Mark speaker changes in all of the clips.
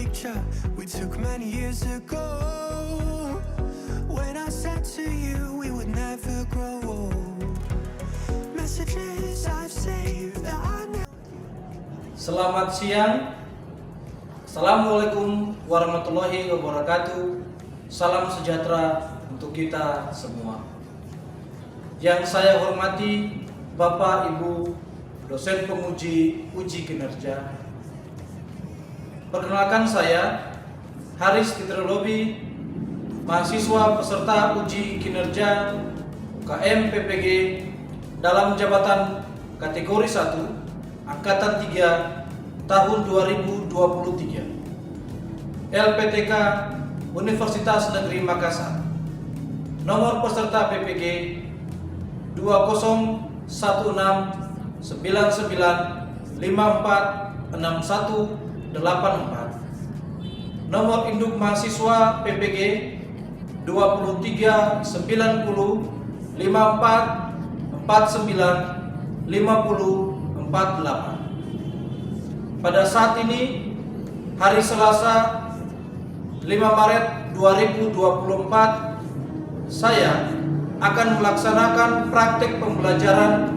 Speaker 1: future we took many years ago. When I said to you we would never grow old. Messages I've saved that I never.
Speaker 2: Selamat siang. Assalamualaikum warahmatullahi wabarakatuh. Salam sejahtera untuk kita semua. Yang saya hormati Bapak Ibu dosen penguji uji kinerja. Perkenalkan saya Haris Fitrolobi, mahasiswa peserta uji kinerja UKM PPG dalam jabatan kategori 1 angkatan 3 tahun 2023. LPTK Universitas Negeri Makassar. Nomor peserta PPG 201699546184. Nomor induk mahasiswa PPG 239054905048. Pada saat ini hari Selasa 5 Maret 2024, saya akan melaksanakan praktek pembelajaran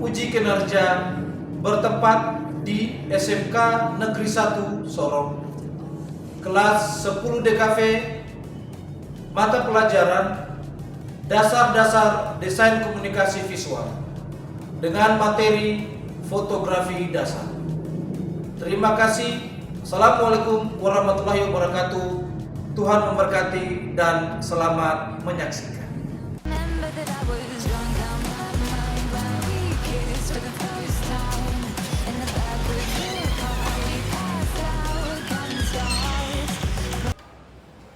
Speaker 2: uji kinerja bertempat di SMK Negeri 1 Sorong. Kelas 10 DKV, mata pelajaran dasar-dasar desain komunikasi visual dengan materi fotografi dasar. Terima kasih. Assalamualaikum warahmatullahi wabarakatuh. Tuhan memberkati dan selamat menyaksikan.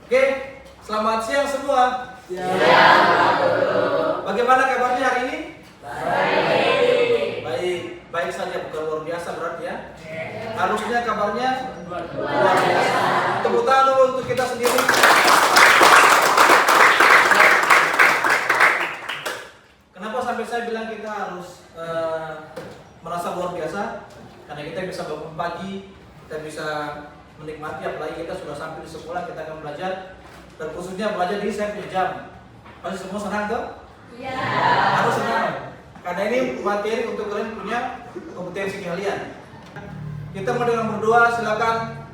Speaker 2: Oke, selamat siang semua. Bagaimana kabarnya hari ini? Baik saja, bukan luar biasa berarti ya. Harusnya kabarnya luar biasa. Tepuk tangan dulu untuk kita sendiri. Kenapa sampai saya bilang kita harus merasa luar biasa? Karena kita bisa bangun pagi, kita bisa menikmati, apalagi kita sudah sampai di sekolah, kita akan belajar, dan khususnya belajar di saya punya jam. Pasti semua senang tuh? Iya. Harus senang, karena ini materi untuk kalian punya kompetensi kalian. Kita mau dengan berdoa, silakan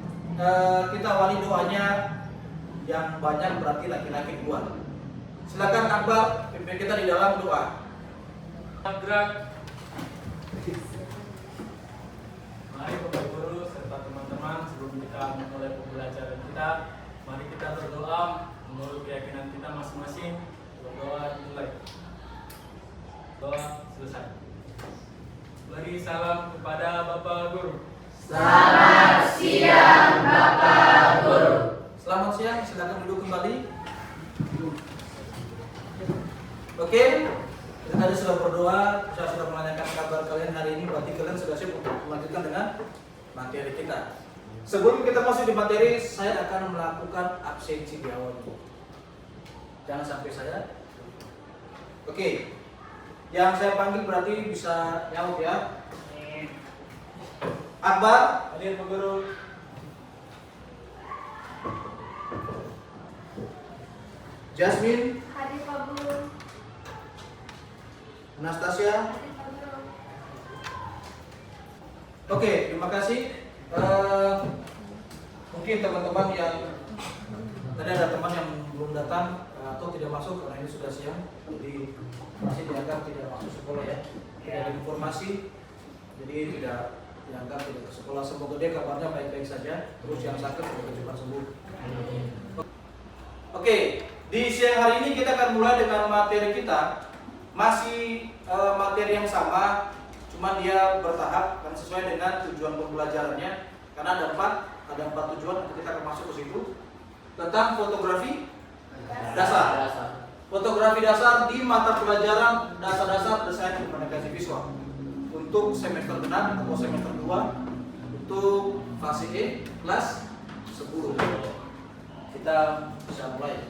Speaker 2: kita awali doanya yang banyak berarti laki-laki dua. Silakan Akbar pimpin kita di dalam doa.
Speaker 3: Gerak. Mari Bapak Guru serta teman-teman, sebelum kita memulai pembelajaran kita, mari kita berdoa menurut keyakinan kita masing-masing. Berdoa dimulai. Doa selesai. Beri salam kepada Bapak Guru.
Speaker 4: Selamat siang Bapak Guru.
Speaker 2: Selamat siang, silakan duduk kembali. Oke, kita tadi sudah berdoa, saya sudah menanyakan kabar kalian hari ini, berarti kalian sudah siap untuk melanjutkan dengan materi kita. Sebelum kita masuk di materi, saya akan melakukan absensi di awal. Jangan sampai saya. Oke, yang saya panggil berarti bisa nyaut ya. Akbar,
Speaker 3: Hadir Pak Guru.
Speaker 2: Jasmine,
Speaker 4: Hadir Pak Guru.
Speaker 2: Anastasia.
Speaker 4: Hadir Pak Guru.
Speaker 2: Oke, terima kasih. Mungkin teman-teman yang tadi ada teman yang belum datang atau tidak masuk karena ini sudah siang, jadi masih dianggap tidak masuk sekolah ya. Tidak ada informasi, jadi tidak dianggap tidak ke sekolah. Semoga dia kabarnya baik-baik saja. Terus yang sakit semoga cepat sembuh. Oke, di siang hari ini kita akan mulai dengan materi kita. Masih materi yang sama, cuma dia bertahap dan sesuai dengan tujuan pembelajarannya. Karena ada empat tujuan, nanti kita akan masuk ke situ. Tentang fotografi dasar. Fotografi dasar di mata pelajaran dasar-dasar desain komunikasi visual. Untuk semester genap atau semester 2 untuk fase E kelas 10. Kita bisa mulai.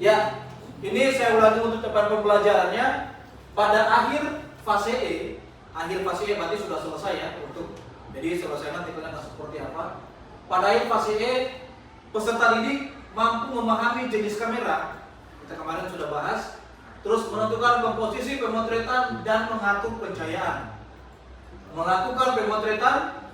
Speaker 2: Ya, ini saya ulangi untuk tempat pembelajarannya. Pada akhir fase E berarti sudah selesai ya untuk jadi selesai nanti kalian seperti apa. pada akhir fase E, peserta didik mampu memahami jenis kamera. Kita kemarin sudah bahas. Terus menentukan komposisi pemotretan dan mengatur pencahayaan. Melakukan pemotretan,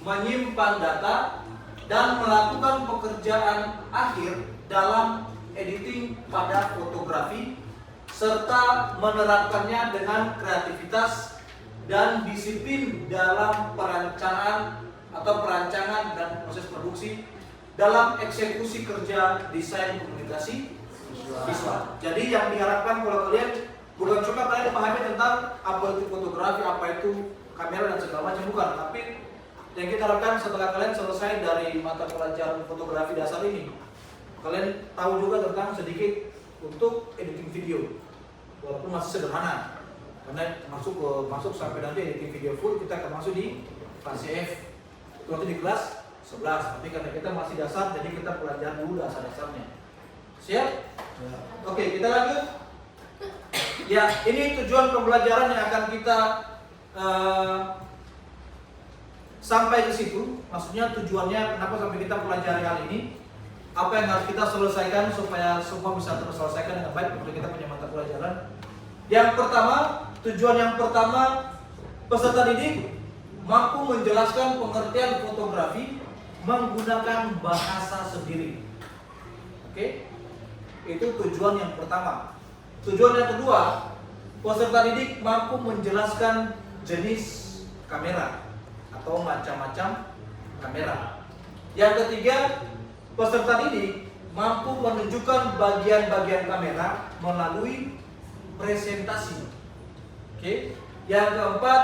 Speaker 2: menyimpan data, dan melakukan pekerjaan akhir dalam editing pada fotografi, serta menerapkannya dengan kreativitas dan disiplin dalam perancangan dan proses produksi dalam eksekusi kerja desain komunikasi visual. Jadi yang diharapkan kalau kalian bukan cuma kalian pahami tentang apa itu fotografi, apa itu kamera dan segala macam, bukan, tapi yang kita harapkan setelah kalian selesai dari mata pelajaran fotografi dasar ini, kalian tahu juga tentang sedikit untuk editing video, walaupun masih sederhana, karena masuk sampai nanti editing video full kita akan masuk di fase F, itu nanti di kelas 11. Tapi karena kita masih dasar, jadi kita pelajari dulu dasar-dasarnya. Siap? Ya. Oke, kita lanjut. Ya, ini tujuan pembelajaran yang akan kita sampai ke situ. Maksudnya tujuannya kenapa sampai kita pelajari hal ini, apa yang harus kita selesaikan supaya semua bisa terselesaikan dengan baik untuk kita punya mata pelajaran. Yang pertama, tujuan yang pertama, peserta didik mampu menjelaskan pengertian fotografi menggunakan bahasa sendiri. Oke, itu tujuan yang pertama. Tujuan yang kedua, peserta didik mampu menjelaskan jenis kamera atau macam-macam kamera. Yang ketiga, peserta didik mampu menunjukkan bagian-bagian kamera melalui presentasi. Oke. Yang keempat,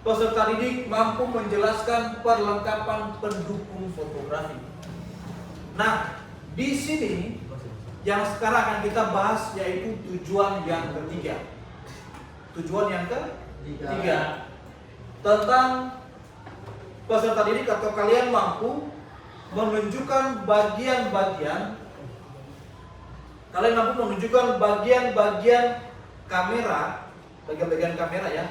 Speaker 2: peserta didik mampu menjelaskan perlengkapan pendukung fotografi. Nah, di sini yang sekarang akan kita bahas yaitu tujuan yang ketiga. Tujuan yang ketiga tentang peserta didik atau kalian mampu menunjukkan bagian-bagian bagian kamera, bagian-bagian kamera ya,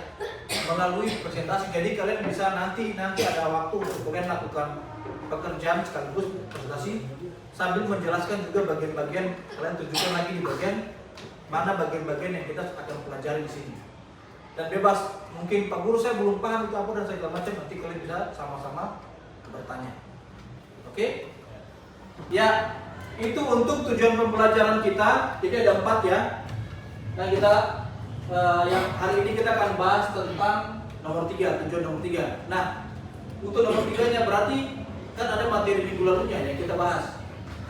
Speaker 2: melalui presentasi. Jadi kalian bisa nanti ada waktu untuk kalian lakukan pekerjaan sekaligus presentasi sambil menjelaskan juga bagian-bagian, kalian tunjukkan lagi di bagian mana bagian-bagian yang kita akan pelajari di sini. Dan bebas, mungkin Pak Guru saya belum paham itu apa dan segala macam, nanti kalian bisa sama-sama bertanya. Oke? Ya, itu untuk tujuan pembelajaran kita. Jadi ada 4 ya. Nah kita yang hari ini kita akan bahas tentang nomor 3, tujuan nomor 3. Nah, untuk nomor 3-nya berarti kan ada materi minggu lalunya yang kita bahas.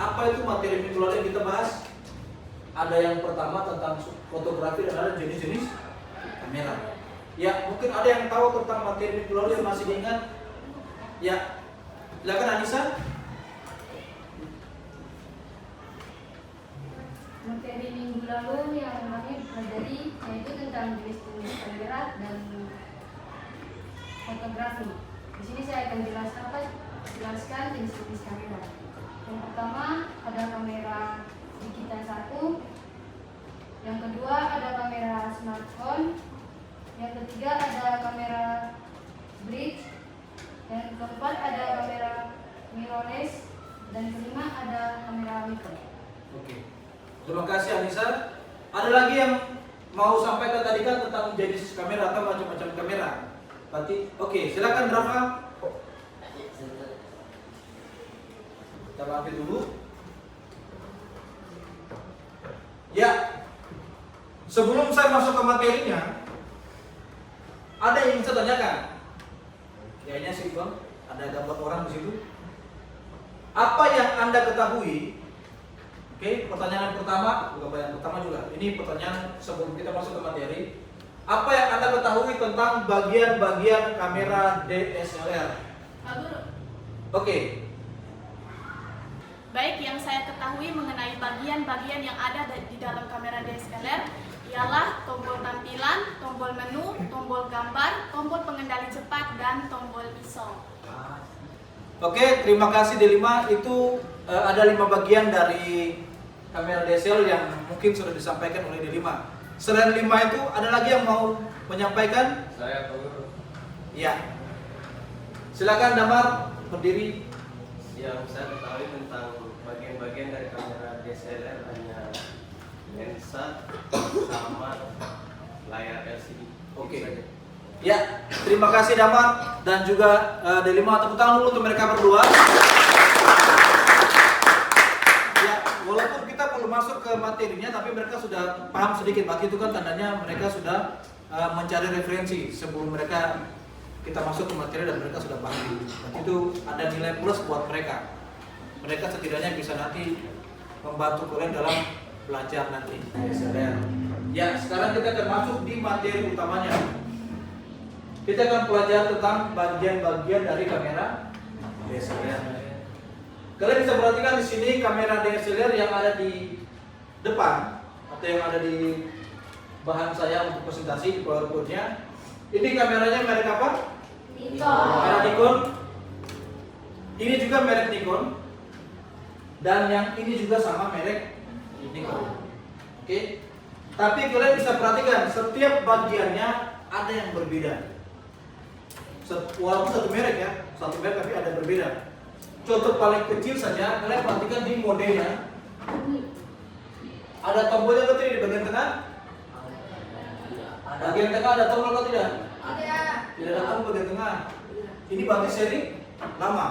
Speaker 2: Apa itu materi minggu lalu yang kita bahas? Ada yang pertama tentang fotografi dan ada jenis-jenis kamera. Ya, mungkin ada yang tahu tentang materi minggu lalu yang masih diingat. Ya, silakan Anissa.
Speaker 4: Materi minggu lalu yang kami pelajari yaitu tentang jenis-jenis kamera dan fotografi. Di sini saya akan jelaskan jenis-jenis kamera. Yang pertama ada kamera digital 1, yang kedua ada kamera smartphone, yang ketiga ada kamera bridge, yang keempat ada kamera mirrorless, dan kelima ada kamera micro.
Speaker 2: Oke. Terima kasih Anissa. Ada lagi yang mau sampaikan tadi kan tentang jenis kamera atau macam-macam kamera. Berarti, oke, silakan Rafa. Kita mampir dulu. Ya, sebelum saya masuk ke materinya, ada yang ingin saya tanyakan. Kayaknya sih Bang, ada gambar orang di situ. Apa yang Anda ketahui? Oke, pertanyaan pertama, bukan pertanyaan pertama juga. Ini pertanyaan sebelum kita masuk ke materi. Apa yang Anda ketahui tentang bagian-bagian kamera DSLR?
Speaker 5: Pak Guru.
Speaker 2: Oke.
Speaker 5: Baik, yang saya ketahui mengenai bagian-bagian yang ada di dalam kamera DSLR ialah tombol tampilan, tombol menu, tombol gambar, tombol pengendali cepat, dan tombol ISO.
Speaker 2: Oke, terima kasih D5. Itu ada 5 bagian dari kamera DSLR yang mungkin sudah disampaikan oleh D5. Selain 5 itu, ada lagi yang mau menyampaikan?
Speaker 3: Saya Pak Guru.
Speaker 2: Ya. Silakan Damar berdiri.
Speaker 6: Yang saya ketahui tentang bagian-bagian dari kamera DSLR hanya lensa sama layar LCD.
Speaker 2: Oke.
Speaker 6: Itu saja.
Speaker 2: Ya, terima kasih Damar dan juga Delima. Tepuk tangan dulu untuk mereka berdua. Ya, walaupun kita belum masuk ke materinya, tapi mereka sudah paham sedikit. Berarti itu kan tandanya mereka sudah mencari referensi sebelum mereka kita masuk ke materi dan mereka sudah paham. Berarti itu ada nilai plus buat mereka. Mereka setidaknya bisa nanti membantu kalian dalam belajar nanti DSLR. Ya, sekarang kita akan masuk di materi utamanya. Kita akan pelajari tentang bagian-bagian dari kamera DSLR. Kalian bisa perhatikan di sini kamera DSLR yang ada di depan atau yang ada di bahan saya untuk presentasi di PowerPoint-nya. Ini kameranya merek apa?
Speaker 4: Nikon.
Speaker 2: Merek Nikon. Ini juga merek Nikon. Dan yang ini juga sama merek Nikon. Oke. Tapi kalian bisa perhatikan setiap bagiannya ada yang berbeda. Walaupun satu merek ya, satu merek tapi ada berbeda. Contoh paling kecil saja, kalian perhatikan di modelnya. Ada tombolnya atau tidak di bagian tengah? Bagian tengah ada tombol atau tidak? Tidak ada tombol bagian tengah. Ini berarti seri lama.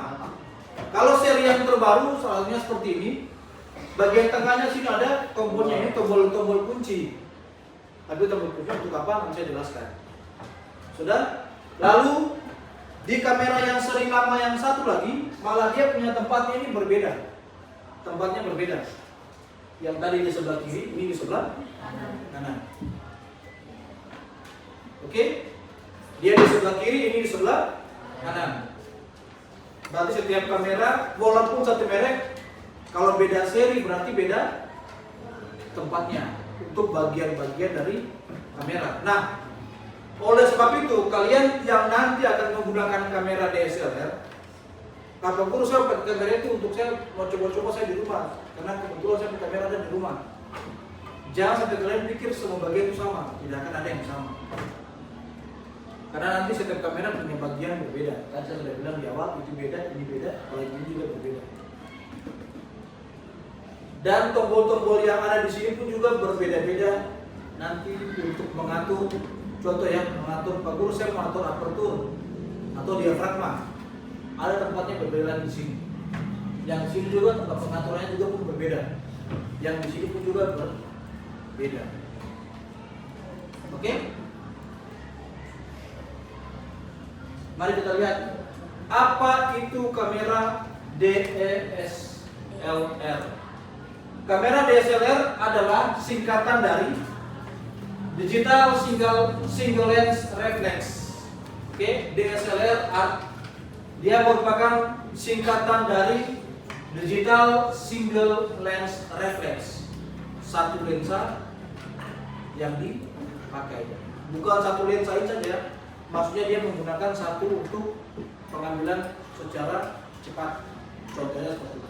Speaker 2: Kalau seri yang terbaru, soalnya seperti ini, bagian tengahnya sini ada tombolnya, ini tombol kunci. Tapi tombol kunci untuk apa? Nanti saya jelaskan. Sudah? Lalu di kamera yang seri lama yang satu lagi, malah dia punya tempatnya ini berbeda. Tempatnya berbeda. Yang tadi di sebelah kiri, ini di sebelah kanan. Oke? Dia di sebelah kiri, ini di sebelah kanan. Berarti setiap kamera, walaupun satu merek, kalau beda seri berarti beda tempatnya untuk bagian-bagian dari kamera. Nah, oleh sebab itu, kalian yang nanti akan menggunakan kamera DSLR, apapun saya pakai kamera itu untuk saya mau coba-coba saya di rumah, karena kebetulan saya punya kamera ada di rumah. Jangan sampai kalian pikir semua bagian itu sama, tidak akan ada yang sama. Karena nanti setiap kamera punya bagian berbeda. Tadi saya sudah bilang di awal, itu beda, ini beda, kalau ini juga berbeda. Dan tombol-tombol yang ada di sini pun juga berbeda-beda nanti untuk mengatur. Contoh ya, mengatur bagus saya mengatur apertur atau diafragma. Ada tempatnya berbeda di sini. Yang di sini juga tempat pengaturannya juga pun berbeda. Yang di sini pun juga berbeda. Oke? Mari kita lihat apa itu kamera DSLR. Kamera DSLR adalah singkatan dari Digital Single Lens Reflex. Oke, DSLR dia merupakan singkatan dari Digital Single Lens Reflex. Satu lensa yang dipakai. Bukan satu lensa ini saja, maksudnya dia menggunakan satu untuk pengambilan secara cepat. Contohnya seperti itu.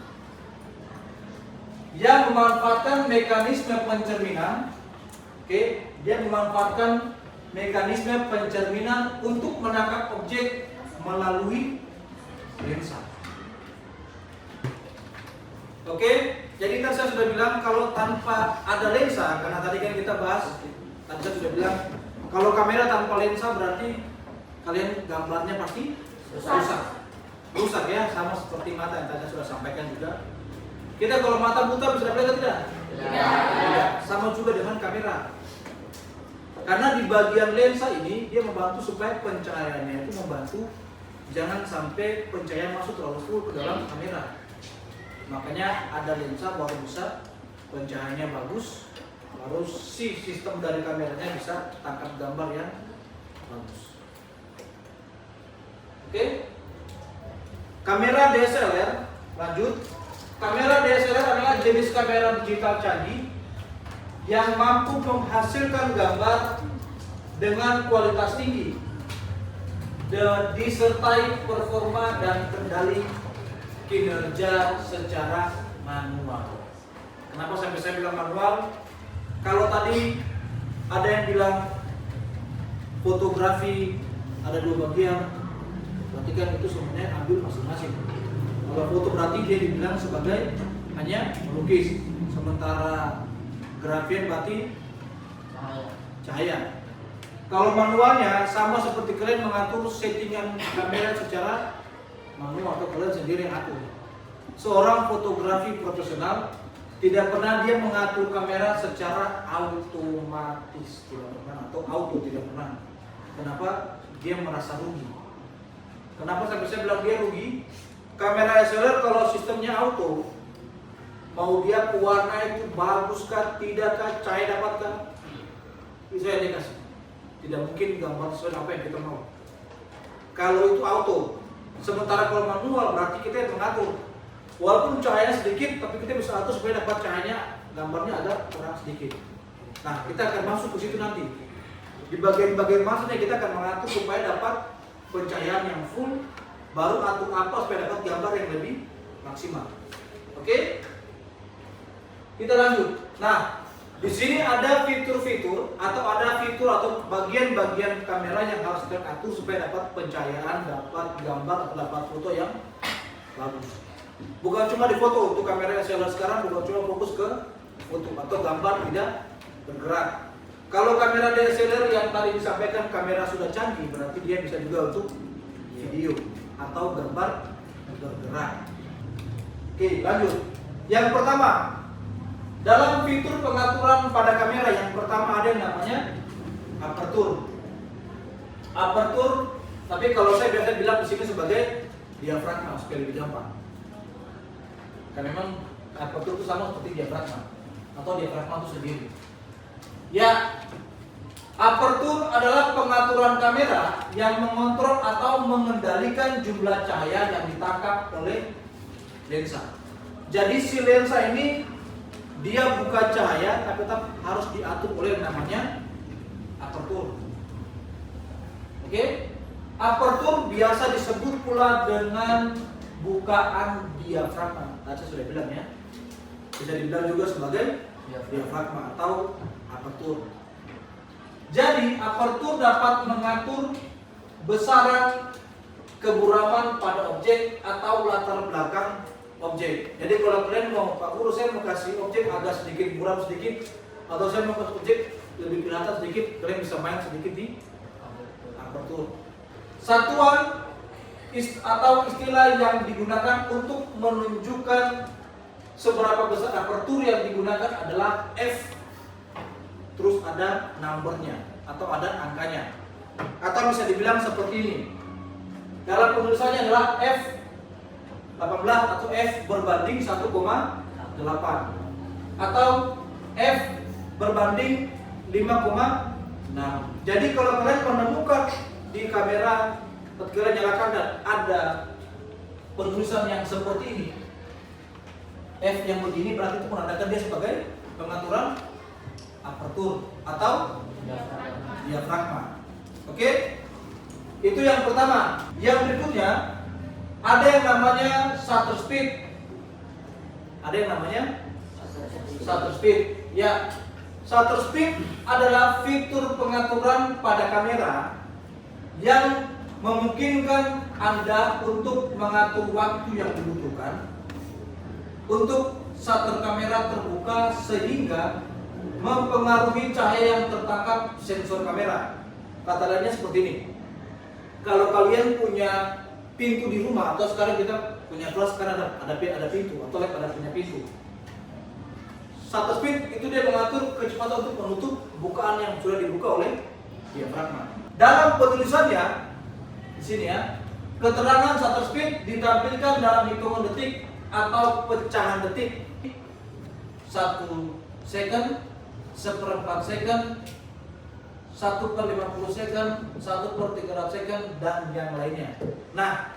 Speaker 2: Yang memanfaatkan mekanisme pencerminan. Oke, dia memanfaatkan mekanisme pencerminan untuk menangkap objek melalui lensa. Oke, jadi kan saya sudah bilang kalau tanpa ada lensa, karena tadi kan kita bahas, tadi saya sudah bilang kalau kamera tanpa lensa berarti kalian gambarnya pasti rusak ya, sama seperti mata yang tadi sudah sampaikan juga. Kita kalau mata buta bisa melihat tidak? Tidak. Sama juga dengan kamera. Karena di bagian lensa ini dia membantu supaya pencahayaannya itu membantu jangan sampai pencahayaan masuk terlalu full ke dalam kamera. Makanya ada lensa baru bisa pencahayaannya bagus, baru sistem dari kameranya bisa tangkap gambar yang bagus. Oke? Kamera DSLR, lanjut. Kamera DSLR adalah jenis kamera digital canggih yang mampu menghasilkan gambar dengan kualitas tinggi, disertai performa dan kendali kinerja secara manual. Kenapa sampai saya bilang manual? Kalau tadi ada yang bilang fotografi ada dua bagian, berarti kan itu semuanya ambil masing-masing. Kalau foto berarti dia dibilang sebagai hanya melukis, sementara grafien berarti cahaya. Kalau manualnya sama seperti kalian mengatur settingan kamera secara manual atau kalian sendiri yang atur. Seorang fotografi profesional tidak pernah dia mengatur kamera secara otomatis, tidak pernah, atau auto, tidak pernah. Kenapa? Dia merasa rugi. Kenapa sampai saya bilang dia rugi? Kamera SLR kalau sistemnya auto, mau dia warna itu bagus kah, tidak kah, cahaya dapatkan, itu yang dikasih. Tidak mungkin gambar sesuai apa yang kita mau. Kalau itu auto, sementara kalau manual berarti kita yang mengatur. Walaupun cahayanya sedikit, tapi kita bisa atur supaya dapat cahayanya, gambarnya ada kurang sedikit. Nah, kita akan masuk ke situ nanti. Di bagian-bagian masuknya kita akan mengatur supaya dapat pencahayaan yang full, baru atur apa supaya dapat gambar yang lebih maksimal. Oke? Kita lanjut. Nah, di sini ada fitur-fitur atau bagian-bagian kamera yang harus kita atur supaya dapat pencahayaan, dapat gambar atau dapat foto yang bagus. Bukan cuma di foto, untuk kamera SLR sekarang bukan cuma fokus ke foto atau gambar tidak bergerak. Kalau kamera DSLR yang tadi disampaikan kamera sudah canggih, berarti dia bisa juga untuk video atau gambar bergerak. Oke, lanjut. Yang pertama, dalam fitur pengaturan pada kamera yang pertama ada yang namanya aperture. Aperture, tapi kalau saya biasa bilang di sini sebagai diafragma supaya lebih gampang. Karena memang aperture itu sama seperti diafragma atau diafragma itu sendiri. Ya, aperture adalah pengaturan kamera yang mengontrol atau mengendalikan jumlah cahaya yang ditangkap oleh lensa. Jadi si lensa ini dia buka cahaya tapi tetap harus diatur oleh yang namanya aperture. Oke? Aperture biasa disebut pula dengan bukaan diafragma. Tadi saya sudah bilang ya. Bisa dibilang juga sebagai diafragma atau aperture. Jadi aperture dapat mengatur besaran keburaman pada objek atau latar belakang objek. Jadi kalau kalian mau, Pak Guru saya mau kasih objek agak sedikit buram sedikit, atau saya mau kasih objek lebih kelihatan sedikit, kalian bisa main sedikit di aperture. Satuan atau istilah yang digunakan untuk menunjukkan seberapa besar aperture yang digunakan adalah f, terus ada numbernya atau ada angkanya, atau bisa dibilang seperti ini. Dalam penulisannya adalah f 18 atau f berbanding 1,8 atau f berbanding 5,6. Jadi kalau kalian menemukan di kamera ketika nyalakan dan ada penulisan yang seperti ini, f yang begini berarti itu menandakan dia sebagai pengaturan aperture atau diafragma. Oke? Itu yang pertama. Yang berikutnya ada yang namanya shutter speed. Ada yang namanya shutter speed. Ya, shutter speed adalah fitur pengaturan pada kamera yang memungkinkan Anda untuk mengatur waktu yang dibutuhkan untuk shutter kamera terbuka sehingga mempengaruhi cahaya yang tertangkap sensor kamera. Kata lainnya seperti ini. Kalau kalian punya pintu di rumah atau sekarang kita punya kelas sekarang ada pintu atau lab ada punya pintu. Shutter speed itu dia mengatur kecepatan untuk menutup bukaan yang sudah dibuka oleh diafragma. Dalam penulisannya di sini ya, keterangan shutter speed ditampilkan dalam hitungan detik atau pecahan detik. 1 second, 1/4 second, 1/50 second, 1/300 second, dan yang lainnya. Nah,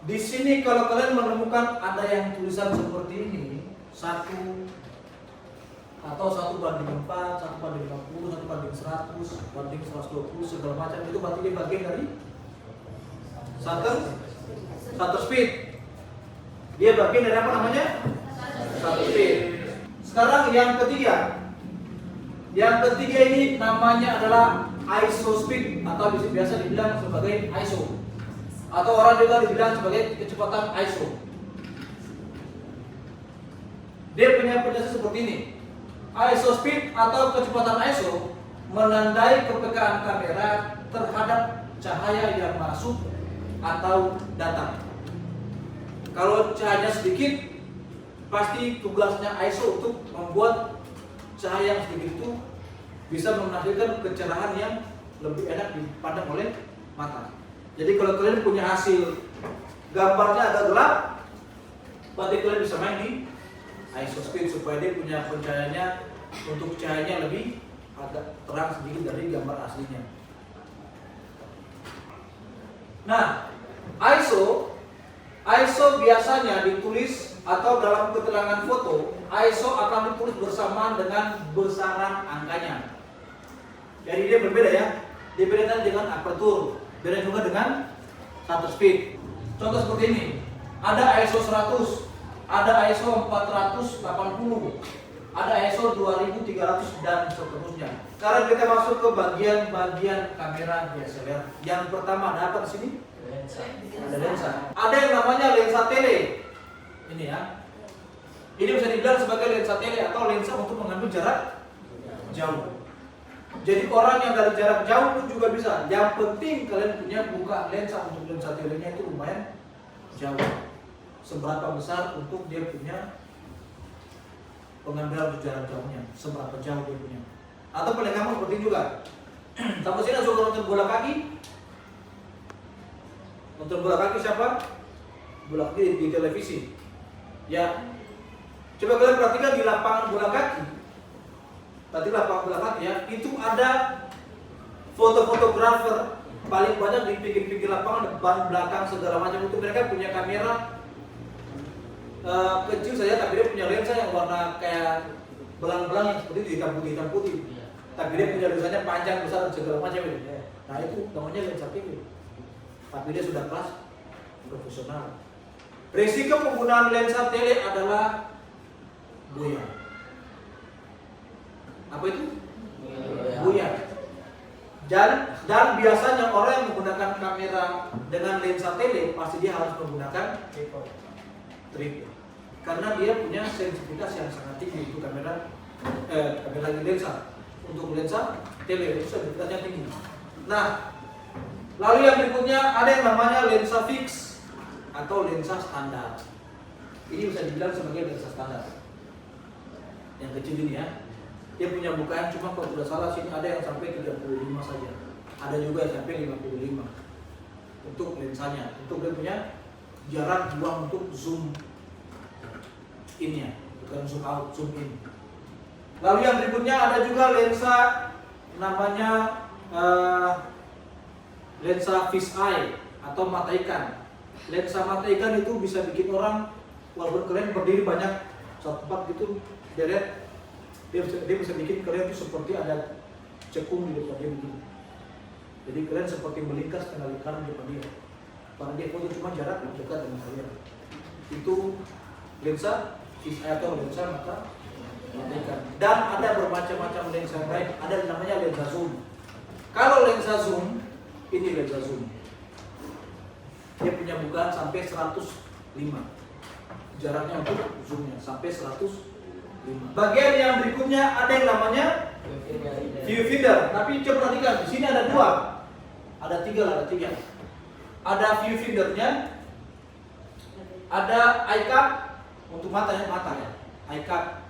Speaker 2: di sini kalau kalian menemukan ada yang tulisan seperti ini, 1 atau 1/4, 1/50, 1/100, 1/120, segala macam, itu berarti dia bagian dari shutter speed. Dia bagian dari apa namanya? Shutter speed. Sekarang yang ketiga. Yang ketiga ini namanya adalah ISO speed atau biasa dibilang sebagai ISO. Atau orang juga dibilang sebagai kecepatan ISO. Dia punya penjelasan seperti ini. ISO speed atau kecepatan ISO menandai kepekaan kamera terhadap cahaya yang masuk atau datang. Kalau cahayanya sedikit, pasti tugasnya ISO untuk membuat cahaya yang sedikit itu bisa menghasilkan kecerahan yang lebih enak dipandang oleh mata. Jadi kalau kalian punya hasil gambarnya agak gelap, berarti kalian bisa main di ISO speed supaya dia punya pencahayaannya untuk cahayanya lebih agak terang sedikit dari gambar aslinya. Nah, ISO biasanya ditulis atau dalam keterangan foto, ISO akan ditulis bersamaan dengan besaran angkanya. Jadi dia berbeda ya. Dibedakan dengan aperture, beda juga dengan shutter speed. Contoh seperti ini. Ada ISO 100, ada ISO 480, ada ISO 2300 dan seterusnya. Sekarang kita masuk ke bagian-bagian kamera DSLR. Yang pertama ada apa di sini? Ada lensa. Ada yang namanya lensa tele. Ini ya. Ini bisa dibilang sebagai lensa tele atau lensa untuk mengambil jarak jauh. Jadi orang yang dari jarak jauh pun juga bisa. Yang penting kalian punya buka lensa untuk lensa telenya itu lumayan jauh. Seberapa besar untuk dia punya pengambilan jarak jauhnya, seberapa jauh dia punya. Atau paling gampang seperti ini juga. Sampai sini suka nonton bola kaki. Nonton bola kaki siapa? Bola kaki di televisi. Ya. Coba kalian perhatikan di lapangan bola kaki. Tadi lapangan bola kaki ya, itu ada fotografer paling banyak di pinggir-pinggir lapangan, depan, belakang, segala macam itu. Mereka punya kamera kecil saja, tapi dia punya lensa yang warna kayak belang-belang yang seperti itu, hitam putih. Tapi dia punya lensanya panjang, besar, dan segala macam itu. Nah itu namanya lensa TV. Tapi dia sudah kelas profesional. Risiko penggunaan lensa tele adalah buyar. Apa itu? Buyar. Dan biasanya orang yang menggunakan kamera dengan lensa tele pasti dia harus menggunakan tripod. Karena dia punya sensitivitas yang sangat tinggi untuk kamera lensa. Untuk lensa tele itu sensitivitasnya tinggi. Nah, lalu yang berikutnya ada yang namanya lensa fix atau lensa standar. Ini bisa dibilang sebagai lensa standar. Yang kecil ini ya. Dia punya bukaan cuma kalau tidak salah sini ada yang sampai 35 saja. Ada juga yang sampai 55 untuk lensanya. Untuk dia punya jarak buang untuk zoom in-nya, bukan zoom out, zoom in. Lalu yang berikutnya ada juga lensa namanya lensa fish eye atau mata ikan. Lensa mata ikan itu bisa bikin orang walaupun kalian berdiri banyak satu tempat gitu deret, dia bisa bikin kalian itu seperti ada cekung di depan dia begini. Jadi kalian seperti melingkar setengah lingkaran di depan dia. Karena dia foto cuma jarak dekat dengan kalian. Itu lensa fish eye atau lensa mata ikan. Dan ada bermacam-macam lensa lain. Ada yang namanya lensa zoom. Kalau lensa zoom, ini lensa zoom. Dia punya bukaan sampai 105. Jaraknya untuk zoomnya sampai 105. Bagian yang berikutnya ada yang namanya viewfinder. Tapi coba perhatikan, di sini ada dua. Ada tiga. Ada viewfindernya. Ada eye cup untuk mata ya. Eye cup.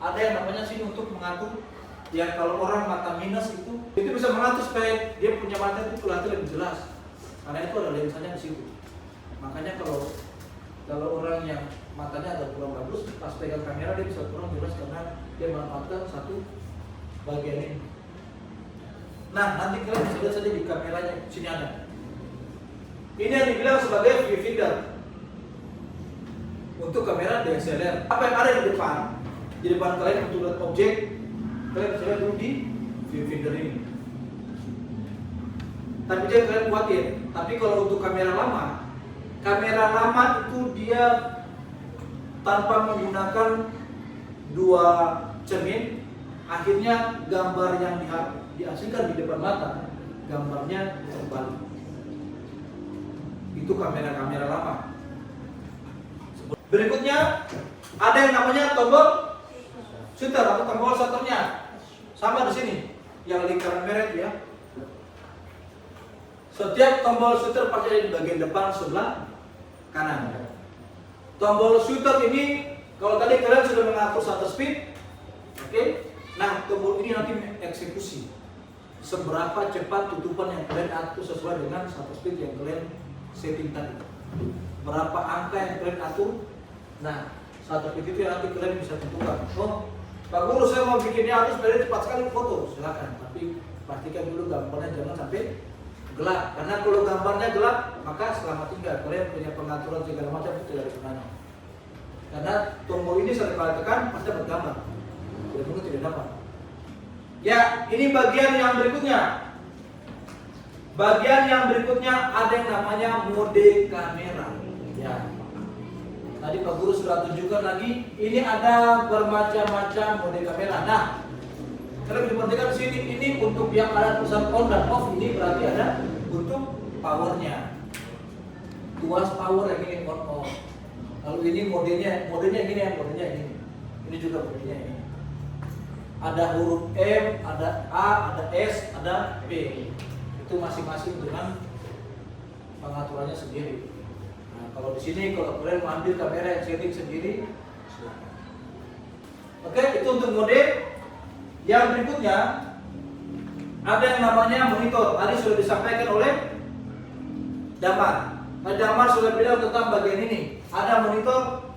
Speaker 2: Ada yang namanya sini untuk mengatur. Ya kalau orang mata minus itu bisa mengatur supaya dia punya mata itu kelihatan lebih jelas. Karena itu ada lensanya di situ. Makanya kalau orang yang matanya agak kurang bagus, pas pegang kamera dia bisa kurang jelas karena dia memanfaatkan satu bagian ini. Nah, nanti kalian bisa lihat saja di kameranya, sini ada. Ini yang dibilang sebagai viewfinder untuk kamera DSLR. Apa yang ada di depan? Di depan kalian untuk lihat objek, kalian bisa lihat dulu di viewfinder ini. Tapi jangan kalian khawatir. Tapi kalau untuk kamera lama itu dia tanpa menggunakan dua cermin, akhirnya gambar yang dihasilkan di depan mata, gambarnya terbalik. Itu kamera-kamera lama. Berikutnya Ada yang namanya tombol shutter atau tombol shutternya. Sama di sini, yang lingkaran merah itu ya. Setiap tombol shutter pakai di bagian depan sebelah kanan. Tombol shutter ini, kalau tadi kalian sudah mengatur shutter speed, oke? Nah, tombol ini nanti eksekusi seberapa cepat tutupan yang kalian atur sesuai dengan shutter speed yang kalian setting tadi. Berapa angka yang kalian atur. Nah, shutter speed itu yang nanti kalian bisa tentukan. Oh, Pak Guru, saya mau bikinnya harus very cepat sekali foto, silakan. Tapi pastikan dulu gambarnya jangan sampai gelap. Karena kalau gambarnya gelap, maka selamat tinggal. Kalian punya pengaturan segala macam itu tidak ada gunanya. Karena tombol ini sering kali tekan pasti bergambar. Tidak mungkin tidak dapat. Ya, ini bagian yang berikutnya. Bagian yang berikutnya ada yang namanya mode kamera. Ya. Tadi Pak Guru sudah tunjukkan lagi. Ini ada bermacam-macam mode kamera. Nah, kalau diperhatikan di sini, ini untuk yang ada tulisan on dan off. Ini berarti ada untuk powernya. Tuas power yang ini on off. Lalu ini modenya gini ya, modenya ini. Ini juga modenya ini. Ada huruf M, ada A, ada S, ada P. Itu masing-masing dengan pengaturannya sendiri. Nah, kalau di sini kalau kalian mau ambil kamera yang setting sendiri, silakan. Oke, itu untuk mode. Yang berikutnya ada yang namanya monitor. Tadi sudah disampaikan oleh Damar. Nah, Damar sudah bilang tentang bagian ini. Ada monitor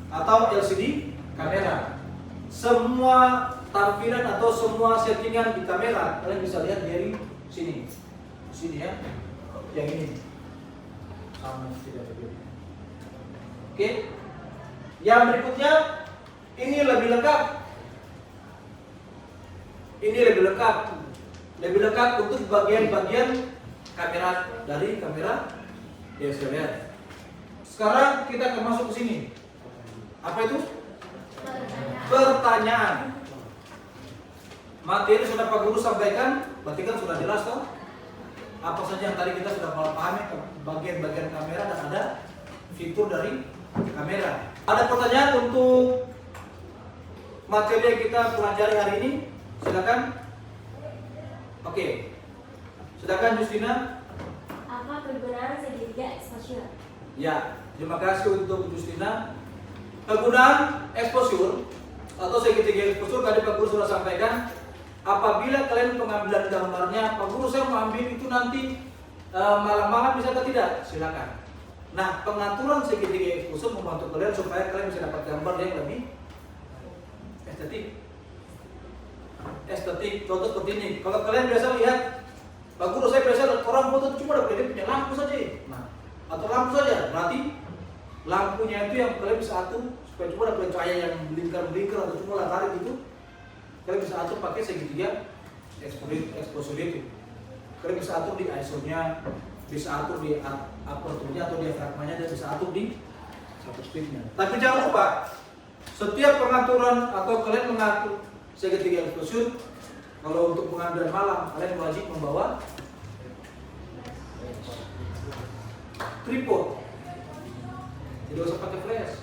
Speaker 2: atau LCD kamera. Semua tampilan atau semua settingan di kamera kalian bisa lihat dari sini. Sini ya. Yang ini. Sama tidak berbeda. Oke. Yang berikutnya ini lebih lengkap. Ini lebih lengkap. Lebih lengkap untuk bagian-bagian kamera dari kamera DSLR. Sekarang kita akan masuk ke sini. Apa itu? Pertanyaan. Materi sudah Pak Guru sampaikan, berarti kan sudah jelas toh? Apa saja yang tadi kita sudah pahami, bagian-bagian kamera dan ada fitur dari kamera. Ada pertanyaan untuk materi yang kita pelajari hari ini? Silakan. Oke. Silakan Justina.
Speaker 7: Apa kegunaan segitiga exposure?
Speaker 2: Ya, terima kasih untuk Justina. Kegunaan exposure atau segitiga exposure tadi Pak Guru sudah sampaikan. Apabila kalian pengambilan gambarnya, Pak Guru saya mau ambil itu nanti malam-malam bisa atau tidak? Silakan. Nah, pengaturan segitiga exposure membantu kalian supaya kalian bisa dapat gambar yang lebih estetik. Contoh seperti ini. Kalau kalian biasa lihat, Pak Guru saya biasa lihat orang foto cuma ada dia punya lampu saja. Nah, atau lampu saja. Berarti lampunya itu yang kalian bisa atur supaya cuma ada cahaya yang melingkar atau cuma tarik itu. Kalian bisa atur pakai segitiga exposure itu. Kalian bisa atur di ISO-nya, bisa atur di aperture-nya atau diafragmanya, dan bisa atur di shutter speed-nya. Tapi jangan lupa, setiap pengaturan atau kalian mengatur segitiga exposure, kalau untuk pengambilan malam kalian wajib membawa tripod. Tidak usah pakai flash,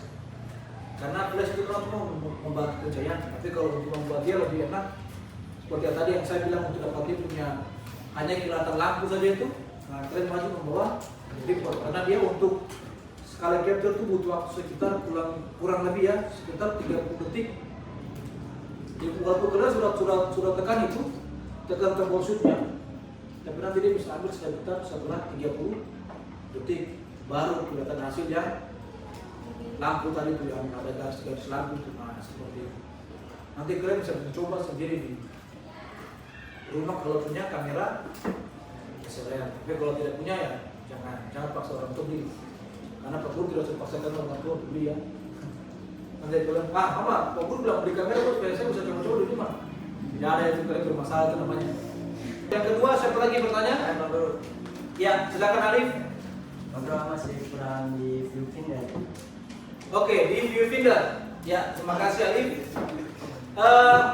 Speaker 2: karena flash itu kan cuma membantu pencahayaan. Tapi kalau untuk membuat dia lebih enak, seperti yang tadi yang saya bilang, untuk dapat dia punya hanya kilatan lampu saja itu, nah kalian wajib membawa tripod, karena dia untuk sekali capture itu butuh waktu sekitar kurang lebih ya, sekitar 30 detik. Jadi waktu kalian sudah tekan itu, tekan tombol shoot-nya, tapi nanti dia bisa ambil sekitar setelah 30 detik baru kelihatan hasil yang lampu tadi itu yang ada garis-garis lampu itu. Nah, seperti itu. Nanti kalian bisa mencoba sendiri di rumah kalau punya kamera DSLR. Tapi kalau tidak punya ya jangan paksa orang tua beli. Karena Pak Guru tidak usah paksakan orang tua untuk beli ya. Nanti kalian, Mama, Pak Guru bilang beli kamera terus saya bisa coba-coba di rumah. Tidak ada itu, kalian bermasalah itu namanya. Yang kedua, siapa lagi bertanya?
Speaker 6: Pak Guru.
Speaker 2: Ya, silakan Arif.
Speaker 6: Pak Guru masih kurang di viewfinder.
Speaker 2: Oke, di viewfinder. Ya, terima kasih Arif.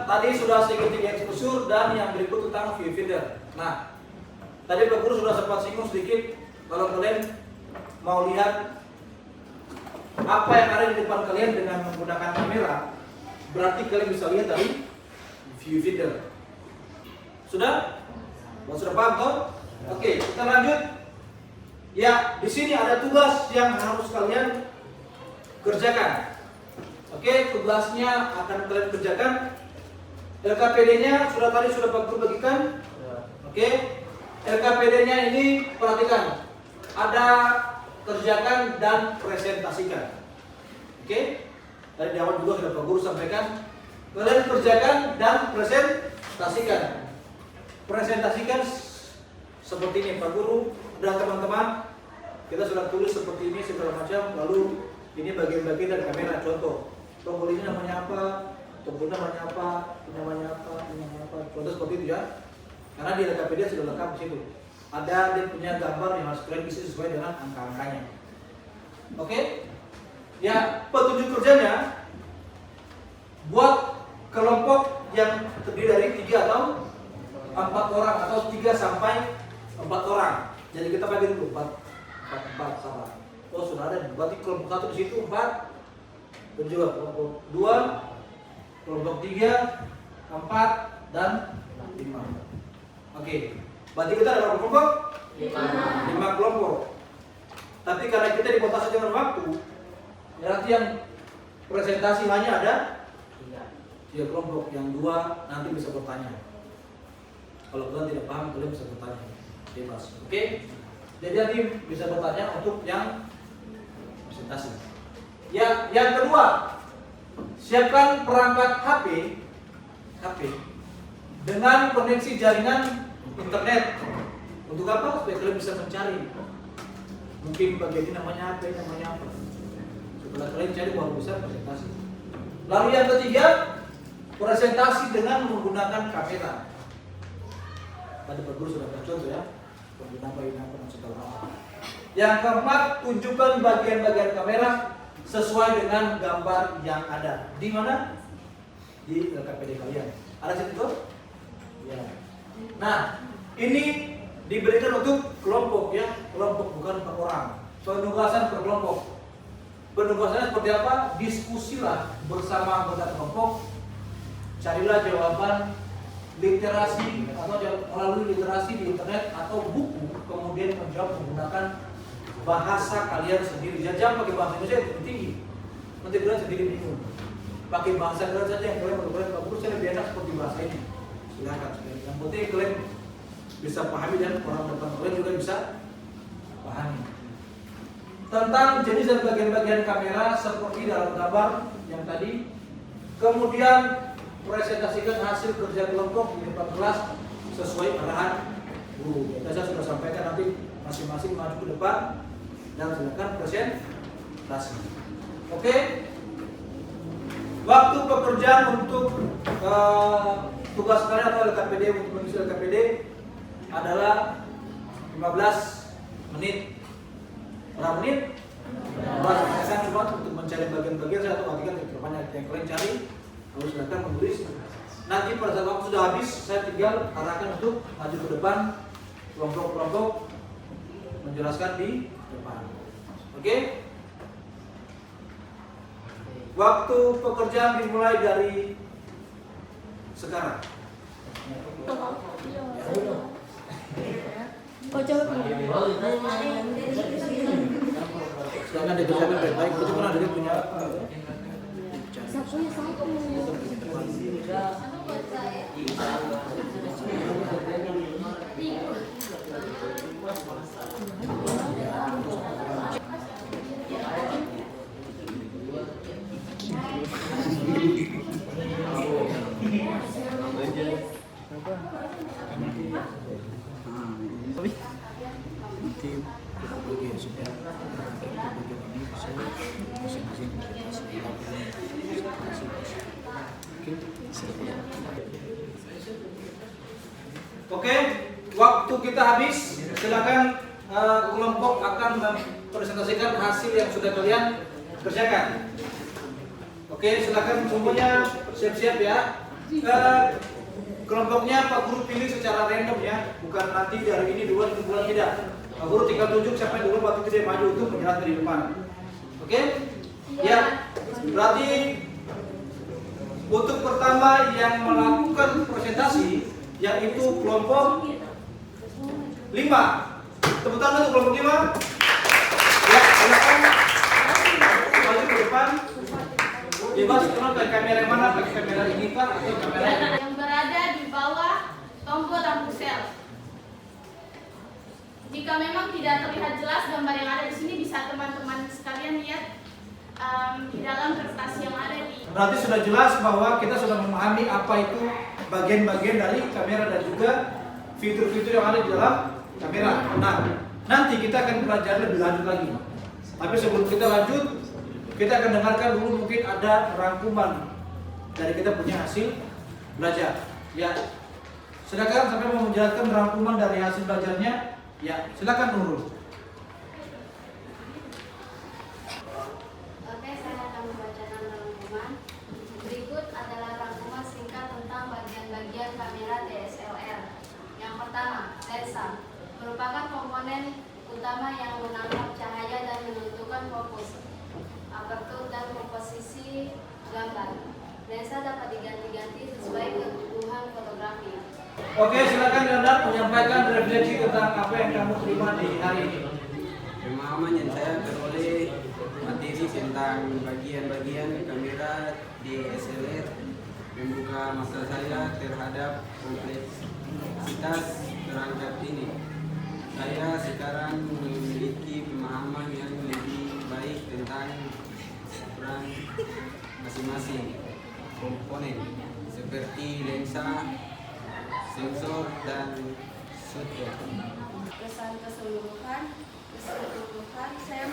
Speaker 2: Tadi sudah segitiga exposure dan yang berikut tentang viewfinder. Nah, tadi Pak Guru sudah sempat singgung sedikit. Kalau kalian mau lihat apa yang ada di depan kalian dengan menggunakan kamera, berarti kalian bisa lihat dari viewfinder. Sudah? Sudah paham toh? Oke, kita lanjut. Ya, di sini ada tugas yang harus kalian kerjakan. Oke, tugasnya akan kalian kerjakan. LKPD-nya tadi sudah Pak Guru bagikan. Oke, LKPD-nya ini perhatikan. Ada kerjakan dan presentasikan. Oke, dari di awal juga sudah Pak Guru sampaikan. Kalian kerjakan dan presentasikan. Presentasikan seperti ini Pak Guru dan teman-teman. Kita sudah tulis seperti ini segala macam. Lalu ini bagian-bagian dari kamera. Contoh, tombol ini namanya apa? Tombol namanya apa? Ini namanya apa? Ini namanya apa? Contoh seperti itu ya. Karena di LKPD sudah lengkap di situ. Ada dia punya gambar yang harus kalian isi sesuai dengan angka-angkanya. Oke? Ya, petunjuk kerjanya buat kelompok yang terdiri dari 3 atau 4 orang atau 3 sampai 4 orang. Jadi kita bagi dulu 4 sama. Oh sudah ada. Berarti kelompok 1 di situ 4. Dan juga kelompok 2, kelompok 3, 4 dan 5. Oke. Berarti kita ada berapa kelompok? 5 kelompok. Tapi karena kita dibatasi dengan waktu, berarti yang presentasi hanya ada 3 kelompok. Yang 2 nanti bisa bertanya. Kalau kalian tidak paham, kalian bisa bertanya. Bebas. Oke? Jadi nanti bisa bertanya untuk yang presentasi. Ya, yang kedua, siapkan perangkat HP dengan koneksi jaringan internet. Untuk apa? Supaya kalian bisa mencari. Mungkin bagian ini namanya apa, namanya apa. Setelah kalian cari baru bisa presentasi. Lalu yang ketiga, presentasi dengan menggunakan kamera. Tadi Pak Guru sudah contoh ya, penggunaan dan segala. Yang keempat, tunjukkan bagian-bagian kamera sesuai dengan gambar yang ada. Di mana? Di LKPD kalian. Ada situ tuh? Ya. Nah, ini diberikan untuk kelompok ya, kelompok bukan per orang. Penugasan per kelompok. Penugasannya seperti apa? Diskusilah bersama anggota kelompok. Carilah jawaban literasi atau melalui literasi di internet atau buku, kemudian menjawab menggunakan bahasa kalian sendiri. Jangan pakai bahasa Indonesia yang tinggi, nanti kalian sendiri bingung. Pakai bahasa kalian saja yang kalian menurut Pak Guru saya lebih enak seperti bahasa ini. Silakan. Yang penting kalian bisa pahami dan orang depan kalian juga bisa pahami. Tentang jenis dan bagian-bagian kamera seperti dalam gambar yang tadi. Kemudian presentasikan hasil kerja kelompok di depan kelas sesuai arahan guru. Saya sudah sampaikan, nanti masing-masing maju ke depan dan silakan presentasi. Oke. Waktu pekerjaan untuk tugas kalian atau LKPD untuk mengisi LKPD adalah 15 menit. Berapa menit? 15 menit. Saya coba untuk mencari bagian-bagian saya atau bagian yang kalian cari. Lalu silakan menulis. Nanti pada saat waktu sudah habis, saya tinggal arahkan untuk maju ke depan, kelompok-kelompok menjelaskan di depan. Oke? Waktu pekerjaan dimulai dari sekarang. Silakan dikerjakan baik-baik. Itu kan ada dia punya. Oke, waktu kita habis. Silakan kelompok akan mempresentasikan hasil yang sudah kalian kerjakan. Oke, silakan semuanya siap-siap ya. Kelompoknya Pak Guru pilih secara random ya, bukan nanti dari ini duluan tidak. Pak Guru tinggal tunjuk siapa yang dulu waktu dia maju untuk menjelaskan di depan. Oke? Ya, berarti untuk pertama yang melakukan presentasi yaitu kelompok 5. Tepuk tangan untuk kelompok 5. Ya, silakan maju ke depan. Bebas kenal pakai kamera yang mana, pakai kamera ini Pak atau kamera ini?
Speaker 5: yang berada di bawah tombol lampu sel. Jika memang tidak terlihat jelas gambar yang ada di sini, bisa teman-teman sekalian lihat di dalam kertas yang ada di.
Speaker 2: Berarti sudah jelas bahwa kita sudah memahami apa itu bagian-bagian dari kamera dan juga fitur-fitur yang ada di dalam kamera. Nah, nanti kita akan belajar lebih lanjut lagi. Tapi sebelum kita lanjut, kita akan dengarkan dulu mungkin ada rangkuman dari kita punya hasil belajar. Ya, silakan sampai mau menjelaskan rangkuman dari hasil belajarnya. Ya, silakan Nurul.
Speaker 4: Oke, saya akan membacakan rangkuman. Berikut adalah rangkuman singkat tentang bagian-bagian kamera DSLR. Yang pertama, lensa merupakan komponen utama yang menangkap cahaya dan menentukan fokus, apertur dan komposisi gambar. Lensa dapat diganti-ganti sesuai kebutuhan fotografi.
Speaker 2: Oke, silakan Leonard menyampaikan refleksi tentang apa yang kamu terima di hari ini.
Speaker 8: Pemahaman yang saya peroleh materi tentang bagian-bagian kamera DSLR membuka mata saya terhadap kompleksitas perangkat ini. Saya sekarang memiliki pemahaman yang lebih baik tentang peran masing-masing komponen seperti lensa, sensor, dan software.
Speaker 9: Kesan keseluruhan saya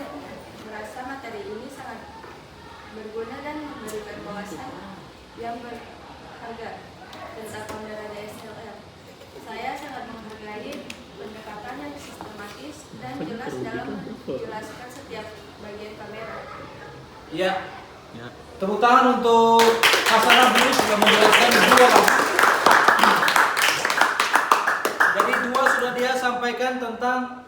Speaker 9: merasa materi ini sangat berguna dan memberikan wawasan yang berharga tentang kamera DSLR. Saya sangat menghargai pendekatan yang sistematis dan jelas dalam menjelaskan setiap bagian kamera.
Speaker 2: Ya. Tepuk tangan untuk Hasanah dulu sudah menjelaskan 2. Jadi 2 sudah dia sampaikan tentang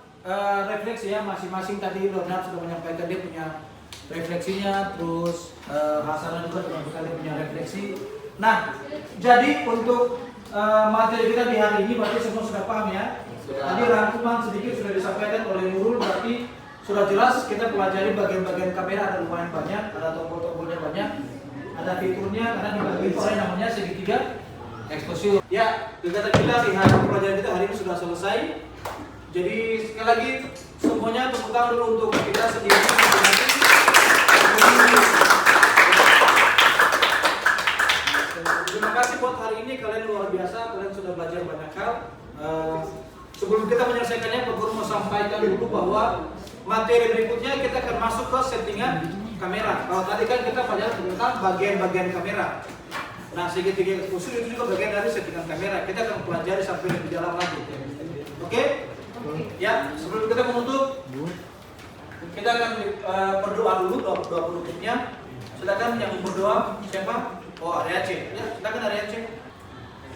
Speaker 2: refleksi ya, masing-masing tadi Leonard sudah menyampaikan dia punya refleksinya, terus Hasanah juga menyampaikan dia punya refleksi. Nah, jadi untuk materi kita di hari ini berarti semua sudah paham ya. Tadi rangkuman sedikit sudah disampaikan oleh Nurul, berarti sudah jelas kita pelajari bagian-bagian kamera ada lumayan banyak, ada tombol-tombolnya banyak, ada fiturnya karena dibagi oleh namanya segitiga eksposur. Ya, kegiatan kita di hari pelajaran kita hari ini sudah selesai. Jadi sekali lagi semuanya tepuk tangan dulu untuk kita sendiri. Terima kasih buat hari ini, kalian luar biasa, kalian sudah belajar banyak hal. Sebelum kita menyelesaikannya, Pak Guru mau sampaikan dulu bahwa materi berikutnya kita akan masuk ke settingan kamera. Kalau tadi kan kita belajar tentang bagian-bagian kamera. Nah, segitiga eksposur itu juga bagian dari settingan kamera. Kita akan pelajari sampai lebih dalam lagi. Oke? Ya, sebelum kita menutup, kita akan berdoa dulu, doa penutupnya. Silakan yang berdoa siapa? Oh, Arya C. Ya, silakan Arya C.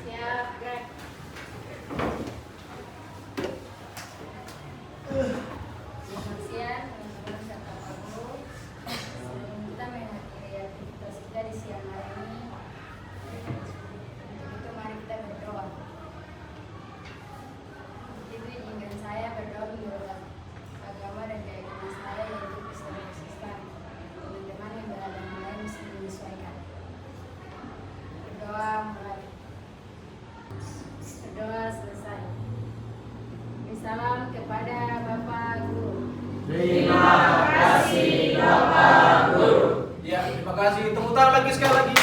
Speaker 4: Siap, Greg. Selamat siang, teman-teman serta Pak Guru. Sebelum kita mengakhiri aktivitas kita di siang hari ini, untuk itu mari kita berdoa. Itu izinkan saya berdoa menurut agama dan keyakinan saya, yaitu Kristen Protestan. Teman-teman yang beragama lain mesti menyesuaikan. Berdoa mulai. Berdoa selesai. Salam kepada Bapak Guru.
Speaker 2: Terima kasih Bapak Guru. Ya, terima kasih. Tepuk tangan lagi sekali lagi